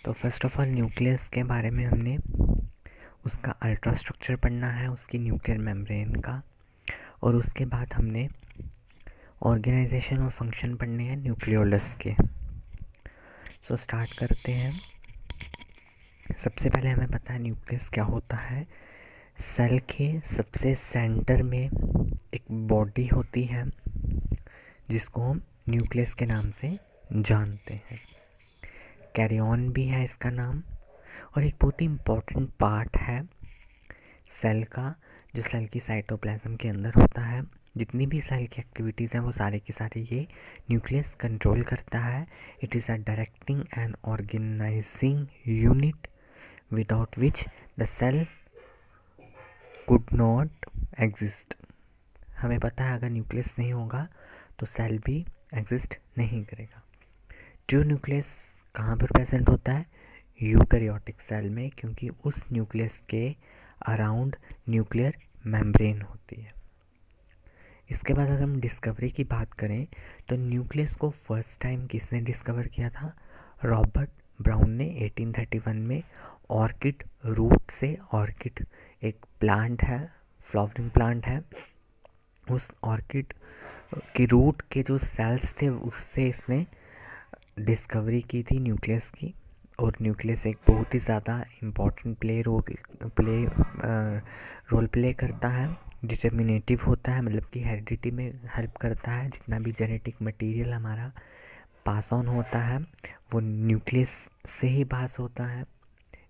तो first of all nucleus के बारे में हमने उसका अल्ट्रा स्ट्रक्चर पढ़ना है, उसकी न्यूक्लियर मेम्ब्रेन का, और उसके बाद हमने ऑर्गेनाइजेशन और फंक्शन पढ़ने हैं न्यूक्लियोलस के। सो स्टार्ट करते हैं। सबसे पहले हमें पता है न्यूक्लियस क्या होता है। सेल के सबसे सेंटर में एक बॉडी होती है जिसको हम न्यूक्लियस के नाम से जानते हैं। कैरियन भी है इसका नाम, और एक बहुत ही इम्पॉर्टेंट पार्ट है सेल का, जो सेल की साइटोप्लाज्म के अंदर होता है। जितनी भी सेल की एक्टिविटीज़ हैं वो सारे के सारे ये न्यूक्लियस कंट्रोल करता है। It is a directing and organizing unit without which the cell could not exist. हमें पता है अगर न्यूक्लियस नहीं होगा तो सेल भी एग्जिस्ट नहीं करेगा। ट्रू न्यूक्लियस कहाँ पर प्रेजेंट होता है? यूकैरियोटिक सेल में, क्योंकि उस न्यूक्लियस के अराउंड न्यूक्लियर मेम्ब्रेन होती है। इसके बाद अगर हम डिस्कवरी की बात करें तो न्यूक्लियस को फर्स्ट टाइम किसने डिस्कवर किया था? रॉबर्ट ब्राउन ने 1831 में ऑर्किड रूट से। ऑर्किड एक प्लांट है, फ्लावरिंग प्लांट है। उस ऑर्किड की रूट के जो सेल्स थे उससे इसने डिस्कवरी की थी न्यूक्लियस की। और न्यूक्लियस एक बहुत ही ज़्यादा इम्पॉर्टेंट रोल प्ले करता है। डिटर्मिनेटिव होता है, मतलब कि हेरिडिटी में हेल्प करता है। जितना भी जेनेटिक मटेरियल हमारा पास ऑन होता है वो न्यूक्लियस से ही पास होता है।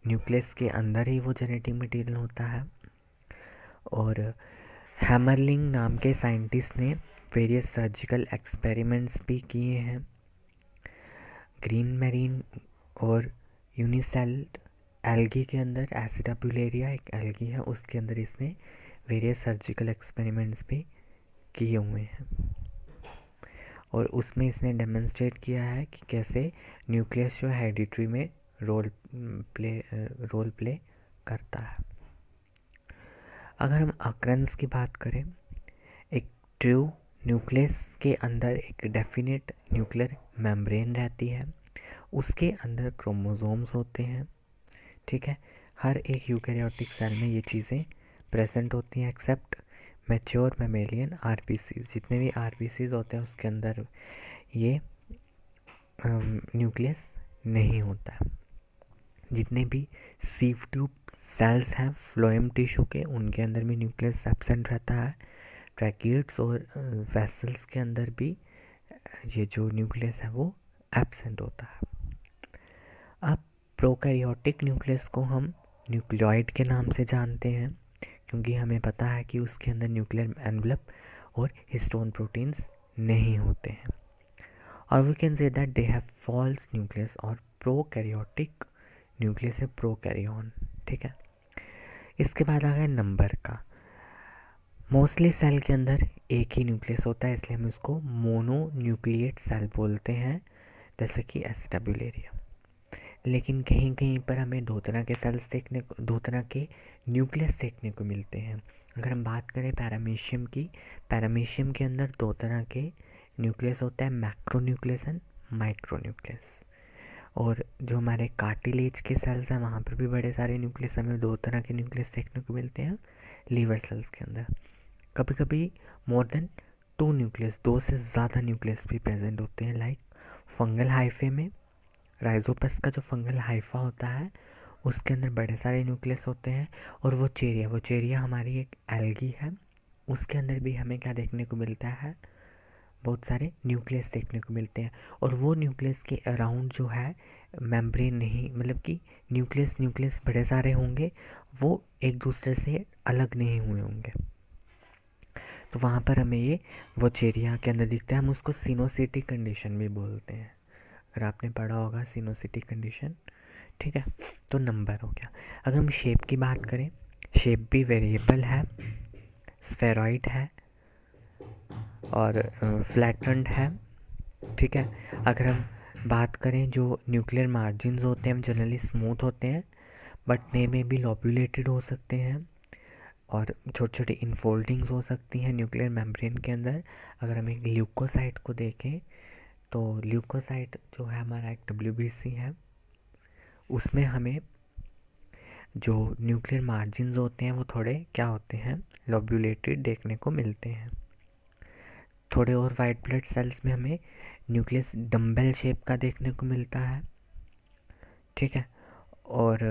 न्यूक्लियस के अंदर ही वो जेनेटिक मटेरियल होता है। और हैमरलिंग नाम के साइंटिस्ट ने वेरियस सर्जिकल एक्सपेरिमेंट्स भी किए हैं। ग्रीन मैरीन और यूनिसेल्ड एल्गी के अंदर, एसिडाब्युलेरिया एक एल्गी है, उसके अंदर इसने वेरियस सर्जिकल एक्सपेरिमेंट्स भी किए हुए हैं। और उसमें इसने डेमोन्स्ट्रेट किया है कि कैसे न्यूक्लियस जो हेरिडिटरी में रोल प्ले करता है। अगर हम अक्रेंस की बात करें, एक ट्रू न्यूक्लियस के अंदर एक डेफिनेट न्यूक्लियर मेम्ब्रेन रहती है। उसके अंदर क्रोमोसोम्स होते हैं, ठीक है। हर एक यूकैरियोटिक सेल में ये चीज़ें प्रेजेंट होती हैं एक्सेप्ट मैच्योर मैमेलियन आरबीसी। जितने भी आरबीसीज होते हैं उसके अंदर ये न्यूक्लियस नहीं होता है। जितने भी सीव ट्यूब सेल्स हैं फ्लोएम टिश्यू के, उनके अंदर भी न्यूक्लियस एब्सेंट रहता है। ट्रैकिड्स और वेसल्स के अंदर भी ये जो न्यूक्लियस है वो एब्सेंट होता है। अब प्रोकैरियोटिक न्यूक्लियस को हम न्यूक्लियोइड के नाम से जानते हैं, क्योंकि हमें पता है कि उसके अंदर न्यूक्लियर एनवलप और हिस्टोन प्रोटीन्स नहीं होते हैं। और we can say that they have false nucleus. और प्रोकैरियोटिक न्यूक्लियस है प्रोकैरियोन, ठीक है। इसके बाद आ गया नंबर का। मोस्टली सेल के अंदर एक ही न्यूक्लियस होता है, इसलिए हम उसको मोनो न्यूक्लिएट सेल बोलते हैं, जैसे कि एसिडाब्युलेरिया। लेकिन कहीं कहीं पर हमें दो तरह के सेल्स दो तरह के न्यूक्लियस देखने को मिलते हैं। अगर हम बात करें पैरामीशियम की, पैरामीशियम के अंदर दो तरह के न्यूक्लियस होता है, macro nucleus and micro nucleus. और जो हमारे कार्टिलेज के सेल्स हैं वहाँ पर भी बड़े सारे न्यूक्लियस, हमें दो तरह के न्यूक्लियस देखने को मिलते हैं लीवर सेल्स के अंदर। कभी कभी मोर देन 2 न्यूक्लियस, 2 से ज़्यादा न्यूक्लियस भी प्रेजेंट होते हैं। लाइक फंगल हाइफे में, राइजोपस का जो फंगल हाइफा होता है उसके अंदर बड़े सारे न्यूक्लियस होते हैं। और वो चेरिया हमारी एक एल्गी है, उसके अंदर भी हमें क्या देखने को मिलता है? बहुत सारे न्यूक्लियस देखने को मिलते हैं। और वो न्यूक्लियस के अराउंड जो है मेम्ब्रेन नहीं, मतलब कि न्यूक्लियस बड़े सारे होंगे, वो एक दूसरे से अलग नहीं हुए होंगे। तो वहाँ पर हमें ये वो चेरिया के अंदर दिखता है। हम उसको सिनोसिटी कंडीशन भी बोलते हैं, अगर आपने पढ़ा होगा सिनोसिटी कंडीशन, ठीक है। तो नंबर हो गया। अगर हम शेप की बात करें, शेप भी वेरिएबल है, स्फेरॉइड है और फ्लैटेंड है, ठीक है। अगर हम बात करें जो न्यूक्लियर मार्जिन्स होते हैं जनरली स्मूथ होते हैं, बट दे में भी लॉब्यूलेटेड हो सकते हैं और छोटे छोटे इनफोल्डिंग्स हो सकती हैं न्यूक्लियर मेम्ब्रेन के अंदर। अगर हम एक ल्यूकोसाइट को देखें तो ल्यूकोसाइट जो है हमारा एक WBC है, उसमें हमें जो न्यूक्लियर मार्जिन्स होते हैं वो थोड़े क्या होते हैं, लोब्यूलेटेड देखने को मिलते हैं। थोड़े और वाइट ब्लड सेल्स में हमें न्यूक्लियस डम्बेल शेप का देखने को मिलता है, ठीक है। और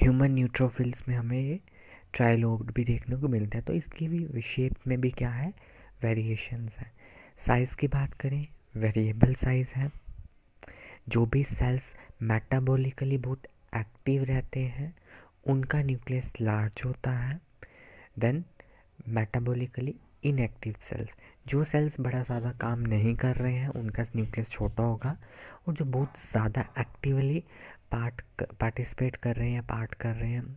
ह्यूमन न्यूट्रोफिल्स में हमें ये ट्राइलोब्ड भी देखने को मिलता है। तो इसकी भी शेप में भी क्या है, वेरिएशंस हैं। साइज़ की बात करें, वेरिएबल साइज़ है। जो भी सेल्स मेटाबॉलिकली बहुत एक्टिव रहते हैं उनका न्यूक्लियस लार्ज होता है। देन मेटाबॉलिकली इनएक्टिव सेल्स, जो सेल्स बड़ा ज़्यादा काम नहीं कर रहे हैं उनका न्यूक्लियस छोटा होगा। और जो बहुत ज़्यादा एक्टिवली पार्टिसिपेट कर रहे हैं, पार्ट कर रहे हैं,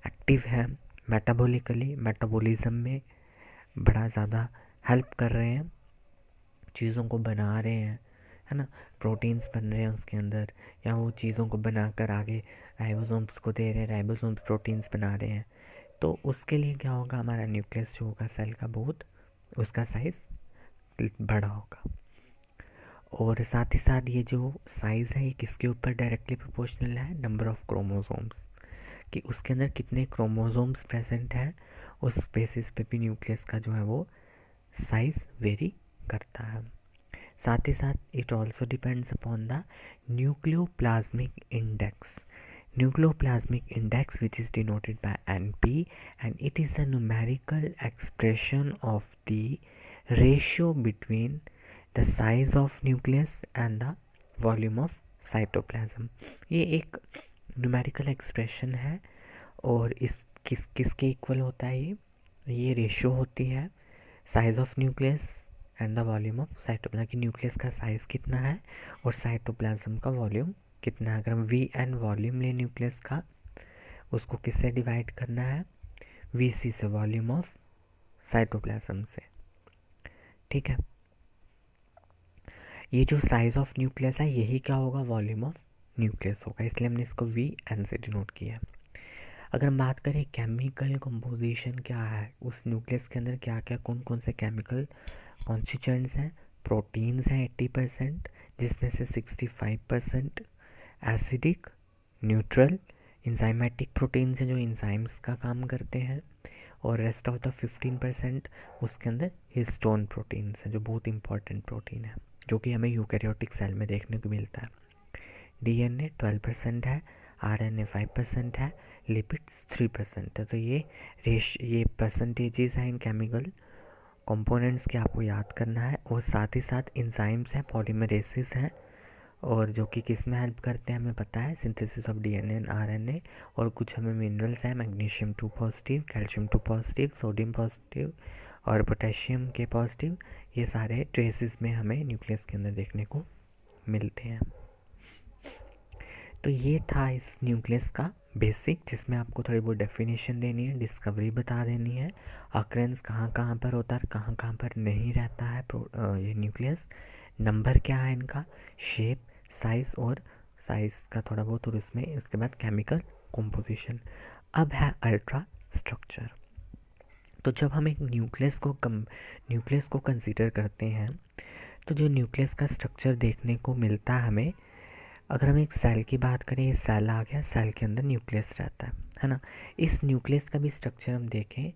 एक्टिव है मेटाबॉलिकली, मेटाबॉलिज्म में बड़ा ज़्यादा हेल्प कर रहे हैं, चीज़ों को बना रहे हैं, है ना, प्रोटीन्स बन रहे हैं उसके अंदर, या वो चीज़ों को बनाकर आगे राइबोसोम्स को दे रहे हैं, राइबोसोम्स प्रोटीन्स बना रहे हैं। तो उसके लिए क्या होगा, हमारा न्यूक्लियस जो होगा सेल का बहुत, उसका साइज़ बड़ा होगा। और साथ ही साथ ये जो साइज़ है ये किसके ऊपर डायरेक्टली प्रोपोर्शनल है, नंबर ऑफ क्रोमोसोम्स, कि उसके अंदर कितने क्रोमोसोम्स प्रेजेंट है, उस बेसिस पे भी न्यूक्लियस का जो है वो साइज़ वेरी करता है। साथ ही साथ it also depends upon the nucleoplasmic index, nucleoplasmic index, which is denoted by NP, and it is a numerical expression of the ratio between the size of nucleus and the volume of cytoplasm। ये एक numerical expression है और इस किसके equal होता है, ये ratio होती है size of nucleus and the volume of cytoplasm, कि न्यूक्लियस का साइज़ कितना है और साइटोप्लाज्म का वॉल्यूम कितना है। अगर हम वी एन वॉल्यूम ले न्यूक्लियस का, उसको किससे डिवाइड करना है, वी सी से, वॉल्यूम ऑफ साइटोप्लाज्म से, ठीक है। ये जो साइज़ ऑफ न्यूक्लियस है यही क्या होगा, वॉल्यूम ऑफ न्यूक्लियस होगा, इसलिए हमने इसको वी एन से डिनोट किया है। अगर हम बात करें केमिकल कंपोजिशन क्या है, उस न्यूक्लियस के अंदर क्या क्या कौन कौन से केमिकल कॉन्स्टिट्यूएंट्स हैं, प्रोटीन्स हैं 80%, जिसमें से 65% एसिडिक, न्यूट्रल, इंजाइमेटिक प्रोटीन्स हैं जो इंजाइम्स का काम करते हैं, और रेस्ट ऑफ द 15% उसके अंदर हिस्टोन प्रोटीन्स हैं जो बहुत इंपॉर्टेंट प्रोटीन है, जो कि हमें यूकैरियोटिक सेल में देखने को मिलता है। डीएनए 12% है, आरएनए 5% है, लिपिड्स 3% है। तो ये परसेंटेजेस हैं इन केमिकल कंपोनेंट्स के, आपको याद करना है। और साथ ही साथ इंजाइम्स हैं, पॉलीमरेसिस हैं, और जो कि किस में हेल्प करते हैं हमें पता है, synthesis of DNA and RNA. और कुछ हमें मिनरल्स हैं, magnesium 2 positive, calcium 2 positive, sodium positive और पोटेशियम के पॉजिटिव, ये सारे ट्रेसेस में हमें न्यूक्लियस के अंदर देखने को मिलते हैं। तो ये था इस न्यूक्लियस का बेसिक, जिसमें आपको थोड़ी बहुत डेफिनेशन देनी है, डिस्कवरी बता देनी है, अक्रेंस कहाँ कहाँ पर होता है, कहाँ कहाँ पर नहीं रहता है ये न्यूक्लियस, नंबर क्या है इनका, शेप, साइज़, और साइज़ का थोड़ा बहुत, और इसमें उसके बाद केमिकल कंपोजिशन। अब है अल्ट्रा स्ट्रक्चर। तो जब हम एक न्यूक्लियस को कंसीडर करते हैं, तो जो न्यूक्लियस का स्ट्रक्चर देखने को मिलता है हमें, अगर हम एक सेल की बात करें, ये सेल आ गया, सेल के अंदर न्यूक्लियस रहता है ना। इस न्यूक्लियस का भी स्ट्रक्चर हम देखें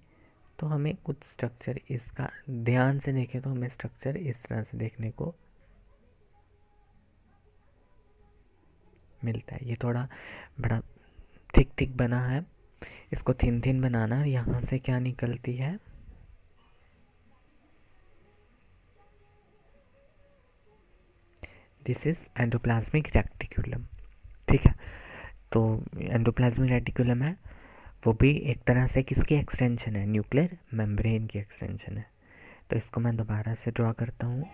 तो हमें कुछ स्ट्रक्चर, इसका ध्यान से देखें तो हमें स्ट्रक्चर इस तरह से देखने को मिलता है। ये थोड़ा बड़ा थिक बना है, इसको थिन बनाना है। यहाँ से क्या निकलती है, दिस इज एंडोप्लाज्मिक रेटिकुलम, ठीक है। तो एंडोप्लाज्मिक रेटिकुलम है, वो भी एक तरह से किसकी एक्सटेंशन है, न्यूक्लियर मेम्ब्रेन की एक्सटेंशन है। तो इसको मैं दोबारा से ड्रॉ करता हूँ।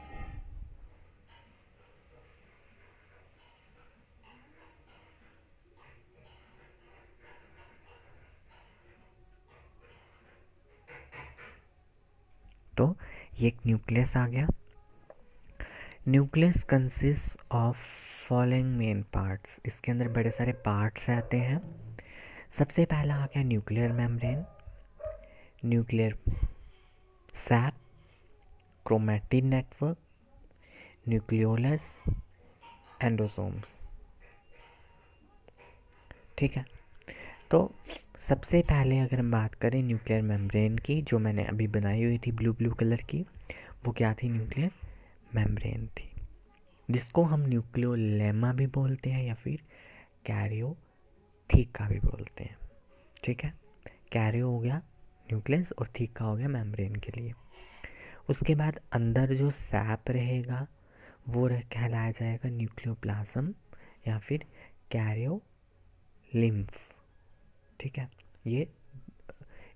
तो ये एक न्यूक्लियस आ गया। Nucleus consist of following main parts, इसके अंदर बड़े सारे पार्ट्स आते हैं। सबसे पहला आ गया nuclear membrane, nuclear sap, chromatin network, nucleolus, endosomes. ठीक है। तो सबसे पहले अगर हम बात करें न्यूक्लियर मेम्ब्रेन की, जो मैंने अभी बनाई हुई थी ब्लू कलर की, वो क्या थी? न्यूक्लियर मेम्ब्रेन थी, जिसको हम न्यूक्लियोलेमा भी बोलते हैं या फिर कैरियोथीका भी बोलते हैं। ठीक है, कैरियो हो गया न्यूक्लियस और थीका हो गया मेम्ब्रेन के लिए। उसके बाद अंदर जो सैप रहेगा वो कहलाया जाएगा न्यूक्लियोप्लाज्म या फिर कैरियोलिम्फ। ठीक है, ये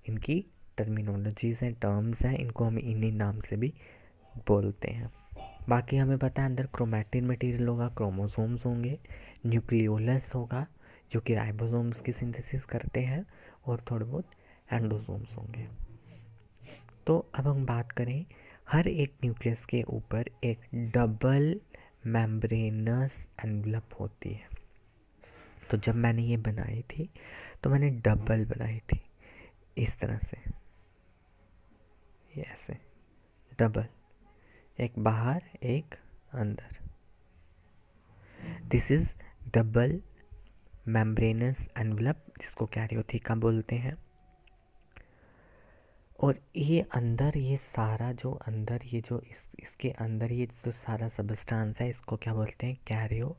इनकी टर्मिनोलॉजीज हैं, टर्म्स हैं, इनको हम इन्हीं नाम से भी बोलते हैं। बाकी हमें पता है अंदर क्रोमैटिन मटेरियल होगा, क्रोमोसोम्स होंगे, न्यूक्लियोलस होगा जो कि राइबोसोम्स की सिंथेसिस करते हैं, और थोड़े बहुत एंडोसोम्स होंगे। तो अब हम बात करें, हर एक न्यूक्लियस के ऊपर एक डबल मेम्ब्रेनस एनवलप होती है। तो जब मैंने ये बनाई थी तो मैंने डबल बनाई थी इस तरह से, ये ऐसे डबल, एक बाहर एक अंदर। This is double membranous envelope, जिसको कैरियोथीका बोलते हैं। और ये अंदर, ये सारा जो अंदर, ये जो इसके अंदर ये जो सारा सबस्टांस है, इसको क्या बोलते हैं? कैरियोलिम्फ।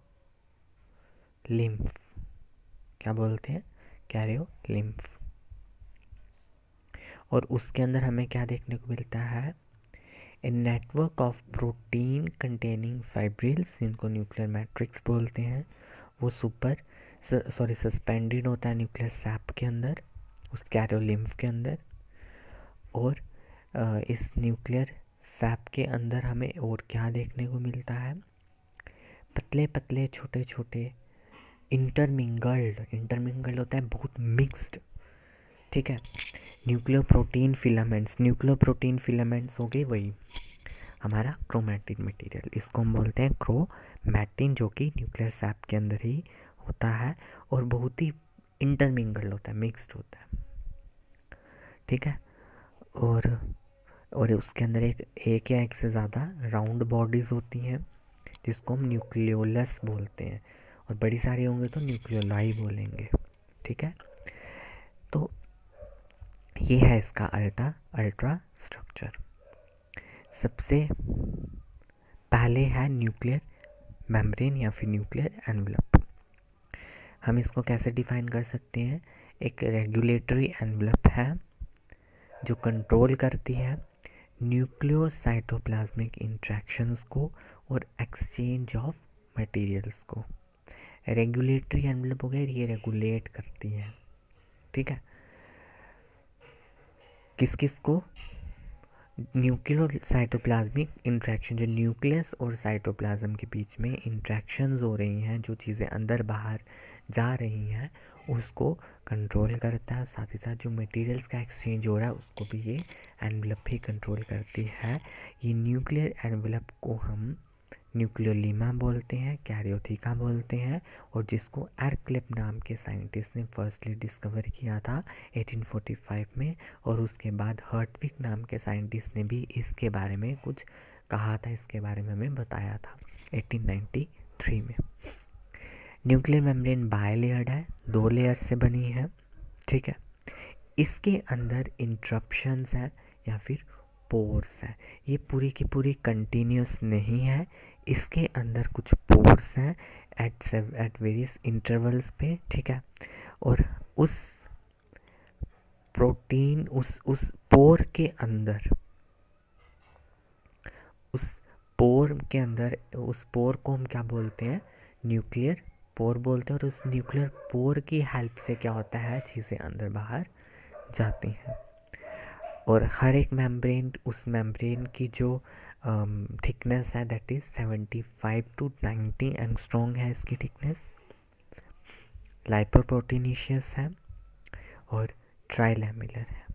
क्या बोलते हैं? कैरियोलिम्फ। और उसके अंदर हमें क्या देखने को मिलता है? A network of protein containing fibrils, जिनको न्यूक्लियर मैट्रिक्स बोलते हैं, वो सस्पेंडेड होता है न्यूक्लियर सैप के अंदर, उस कैरियोलिम्फ के अंदर। और इस न्यूक्लियर सैप के अंदर हमें और क्या देखने को मिलता है? पतले पतले छोटे छोटे इंटरमिंगल्ड होता है, बहुत मिक्स्ड। ठीक है, न्यूक्लियोप्रोटीन फिलामेंट्स हो गए वही हमारा क्रोमैटिन मटेरियल, इसको हम बोलते हैं क्रोमैटिन, जो कि न्यूक्लियर सैप के अंदर ही होता है और बहुत ही इंटरमिंगल्ड होता है, मिक्स्ड होता है। ठीक है, और उसके अंदर एक या एक से ज़्यादा राउंड बॉडीज़ होती हैं, जिसको हम न्यूक्लियोलस बोलते हैं, और बड़ी सारी होंगे तो न्यूक्लियोलाई बोलेंगे। ठीक है, तो ये है इसका अल्ट्रा स्ट्रक्चर। सबसे पहले है न्यूक्लियर मेम्ब्रेन या फिर न्यूक्लियर एनवलप। हम इसको कैसे डिफाइन कर सकते हैं? एक रेगुलेटरी एनवलप है जो कंट्रोल करती है न्यूक्लियोसाइटोप्लाज्मिक इंट्रैक्शंस को और एक्सचेंज ऑफ मटेरियल्स को। रेगुलेटरी एनवलप हो गया, ये रेगुलेट करती है। ठीक है, किस किस को? न्यूक्लियोसाइटोप्लाज्मिक इंट्रैक्शन, जो न्यूक्लियस और साइटोप्लाज्म के बीच में इंट्रैक्शंस हो रही हैं, जो चीज़ें अंदर बाहर जा रही हैं, उसको कंट्रोल करता है। साथ ही साथ जो मटेरियल्स का एक्सचेंज हो रहा है उसको भी ये एनवलप ही कंट्रोल करती है। ये न्यूक्लियर एनवलप को हम न्यूक्लियोलीमा बोलते हैं, कैरियोथीका बोलते हैं, और जिसको एरक्लिप नाम के साइंटिस्ट ने फर्स्टली डिस्कवर किया था 1845 में, और उसके बाद हर्टविग नाम के साइंटिस्ट ने भी इसके बारे में कुछ कहा था, इसके बारे में हमें बताया था 1893 में। न्यूक्लियर मेम्ब्रेन बायलेयर्ड है, 2 लेयर से बनी है। ठीक है, इसके अंदर इंटरप्शंस है या फिर पोर्स है। ये पूरी की पूरी कंटिन्यूस नहीं है, इसके अंदर कुछ पोर्स हैं एट वेरियस इंटरवल्स पे। ठीक है, और उस प्रोटीन उस पोर के अंदर, उस पोर को हम क्या बोलते हैं? न्यूक्लियर पोर बोलते हैं। और उस न्यूक्लियर पोर की हेल्प से क्या होता है? चीज़ें अंदर बाहर जाती हैं। और हर एक मेम्ब्रेन, उस मेम्ब्रेन की जो थिकनेस है दैट इज़ 75 to 90 एंगस्ट्रॉन्ग है इसकी थिकनेस। लाइपोप्रोटीनिशियस है और ट्राइलैमिलर है।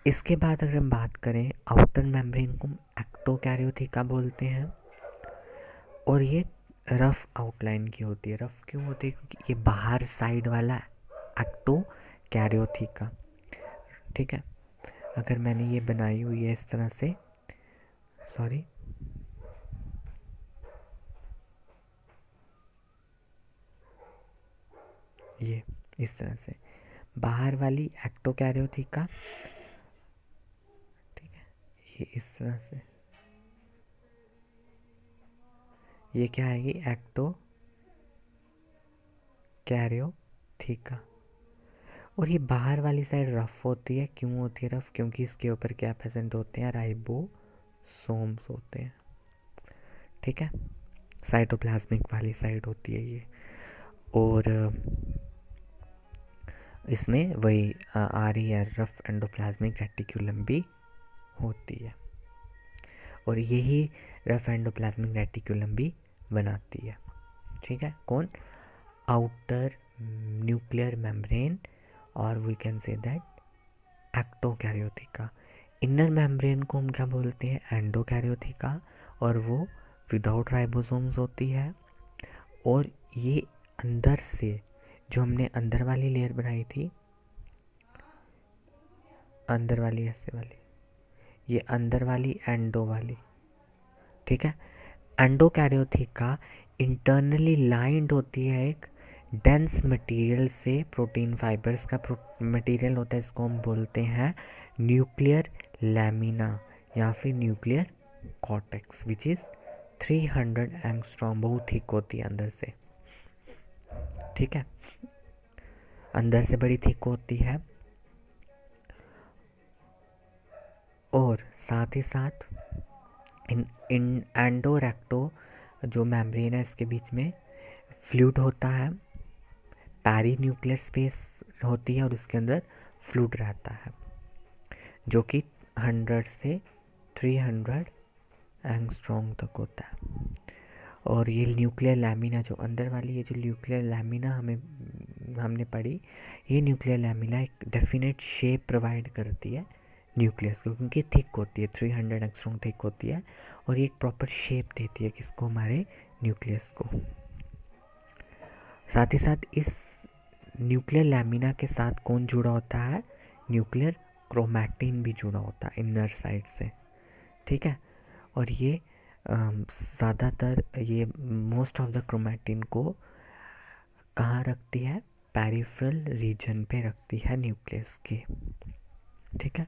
इसके बाद अगर हम बात करें, आउटर मेम्ब्रेन को एक्टोकैरियोथिका बोलते हैं, और ये रफ आउटलाइन की होती है। रफ क्यों होती है? क्योंकि ये बाहर साइड वाला एक्टोकैरियोथिका। ठीक है, अगर मैंने ये बनाई हुई है इस तरह से, सॉरी, ये इस तरह से, बाहर वाली एक्टोकैरियोथिका, ठीक है, ये इस तरह से, ये क्या आएगी एक्टोकैरियोथिका। और ये बाहर वाली साइड रफ होती है, क्यों होती है रफ? क्योंकि इसके ऊपर क्या प्रेजेंट होते हैं, राइबोसोम्स होते हैं, ठीक है, साइटोप्लाज्मिक वाली साइड होती है ये। और इसमें वही आ रही है, रफ एंडोप्लाज्मिक रेटिकुलम भी होती है, और यही रफ एंडोप्लाज्मिक रेटिकुलम भी बनाती है, ठीक है, कौन? आउटर न्यूक्लियर मेम्ब्रेन, और we can say that ectokaryotheca. Inner membrane को हम क्या बोलते हैं, एंडोकैरियोथिका, और वो विदाउट राइबोसोम्स होती है। और ये अंदर से जो हमने अंदर वाली लेयर बनाई थी, अंदर वाली ऐसे वाली, ये अंदर वाली एंडो वाली, ठीक है, एंडोकैरियोथिका इंटरनली लाइंड होती है एक डेंस मटेरियल से, प्रोटीन फाइबर्स का मटेरियल होता है, इसको हम बोलते हैं न्यूक्लियर लैमिना या फिर nuclear cortex, which is 300 angstrom, बहुत थिक होती है अंदर से, ठीक है, अंदर से बड़ी थिक होती है। और साथ ही साथ इन एंडो रेक्टो जो मेम्ब्रेन है, इसके बीच में फ्लूइड होता है, पैरी न्यूक्लियर स्पेस होती है, और उसके अंदर फ्लूइड रहता है जो कि 100 से 300 एंगस्ट्रॉम तक होता है। और ये न्यूक्लियर लैमिना जो अंदर वाली, ये जो न्यूक्लियर लैमिना हमने पढ़ी, ये न्यूक्लियर लैमिना एक डेफिनेट शेप प्रोवाइड करती है न्यूक्लियस को, क्योंकि थिक होती है, 300 एंगस्ट्रॉम थिक होती है, और ये एक प्रॉपर शेप देती है किसको, हमारे न्यूक्लियस को। साथ ही साथ इस न्यूक्लियर लैमिना के साथ कौन जुड़ा होता है, न्यूक्लियर क्रोमैटिन भी जुड़ा होता है इनर साइड से, ठीक है। और ये ज़्यादातर ये मोस्ट ऑफ द क्रोमैटिन को कहाँ रखती है, पेरिफेरल रीजन पे रखती है न्यूक्लियस के, ठीक है।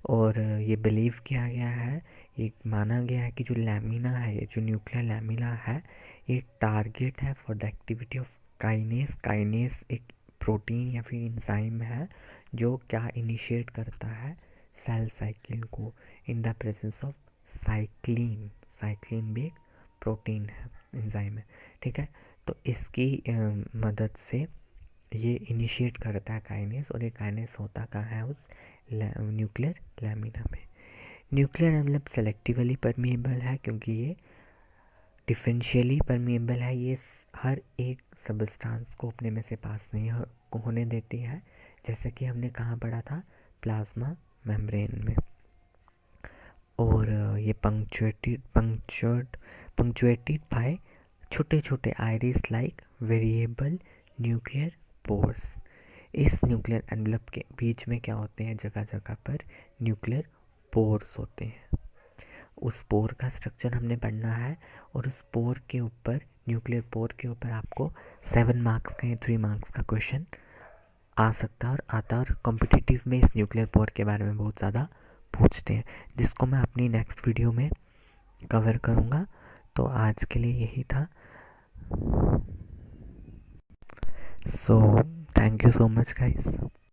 और ये बिलीव किया गया है, ये माना गया है कि जो लैमिना है, ये जो न्यूक्लियर लैमिना है, ये टारगेट है for the activity of kinase. Kinase एक प्रोटीन या फिर एंजाइम है जो क्या इनिशिएट करता है, सेल साइकिल को in the presence of cyclin. Cyclin भी एक प्रोटीन है, एंजाइम है, ठीक है। तो इसकी मदद से ये इनिशिएट करता है काइनेस, और ये काइनेस होता कहाँ है, उस न्यूक्लियर लैमिना में। न्यूक्लियर एनवेलप सेलेक्टिवली परमिएबल है, क्योंकि ये डिफरेंशियली परमिएबल है, ये हर एक सबस्टांस को अपने में से पास नहीं होने देती है, जैसे कि हमने कहाँ पढ़ा था, प्लाज्मा मेम्ब्रेन में। और ये पंक्चुएटेड बाय छोटे छोटे iris like variable nuclear pores. इस न्यूक्लियर एनवेलप के बीच में क्या होते हैं, जगह जगह पर न्यूक्लियर पोर्स होते हैं। उस पोर का स्ट्रक्चर हमने पढ़ना है, और उस पोर के ऊपर, न्यूक्लियर पोर के ऊपर आपको 7 मार्क्स का या 3 मार्क्स का क्वेश्चन आ सकता है और आता है। और कॉम्पिटिटिव में इस न्यूक्लियर पोर के बारे में बहुत ज़्यादा पूछते हैं, जिसको मैं अपनी नेक्स्ट वीडियो में कवर करूँगा। तो आज के लिए यही था। So thank you so much guys.